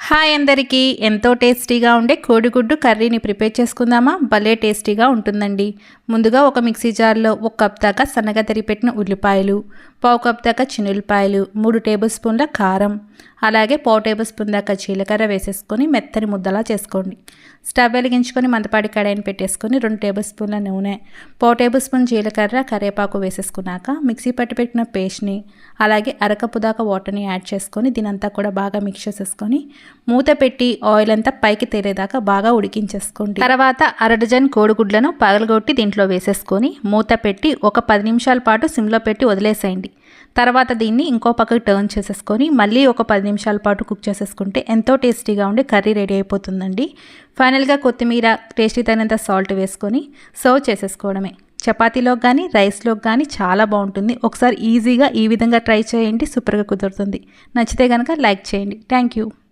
Hi అందరికీ ఎంతో టేస్టీగా ఉండే కోడిగుడ్డు కర్రీని ప్రిపేర్ చేసుకుందామా. భలే టేస్టీగా ఉంటుందండి. ముందుగా ఒక మిక్సీ జార్లో 1 కప్ దాకా సన్నగా తరిగిపెట్టిన ఉల్లిపాయలు, 1/2 కప్ దాకా చిన్నులపాయలు, 3 టేబుల్ స్పూన్ల కారం, అలాగే 1/2 టేబుల్ స్పూన్ దాకా జీలకర్ర వేసేసుకొని మెత్తని ముద్దలా చేసుకోండి. స్టవ్ వెలిగించుకొని మందపాటి కడాయిని పెట్టేసుకొని 2 టేబుల్ స్పూన్ల నూనె, 1/2 టేబుల్ స్పూన్ జీలకర్ర, కరివేపాకు వేసేసుకున్నాక మిక్సీ పట్టి పెట్టిన పేస్ట్ని అలాగే అరకప్పు దాకా వాటర్ని యాడ్ చేసుకొని దీనంతా కూడా బాగా మిక్స్ చేసేసుకొని మూత పెట్టి ఆయిల్ అంతా పైకి తేలేదాకా బాగా ఉడికించేసుకోండి. తర్వాత 1/2 డజన్ కోడిగుడ్లను పగలగొట్టి దీంట్లో వేసేసుకొని మూత పెట్టి ఒక 10 నిమిషాల పాటు సిమ్లో పెట్టి వదిలేసేయండి. తర్వాత దీన్ని ఇంకో పక్కకి టర్న్ చేసేసుకొని మళ్ళీ ఒక 10 నిమిషాల పాటు కుక్ చేసేసుకుంటే ఎంతో టేస్టీగా ఉండే కర్రీ రెడీ అయిపోతుందండి. ఫైనల్గా కొత్తిమీర, టేస్టీ తగినంత సాల్ట్ వేసుకొని సర్వ్ చేసేసుకోవడమే. చపాతీలోకి కానీ రైస్లోకి కానీ చాలా బాగుంటుంది. ఒకసారి ఈజీగా ఈ విధంగా ట్రై చేయండి, సూపర్గా కుదురుతుంది. నచ్చితే కనుక లైక్ చేయండి. Thank you.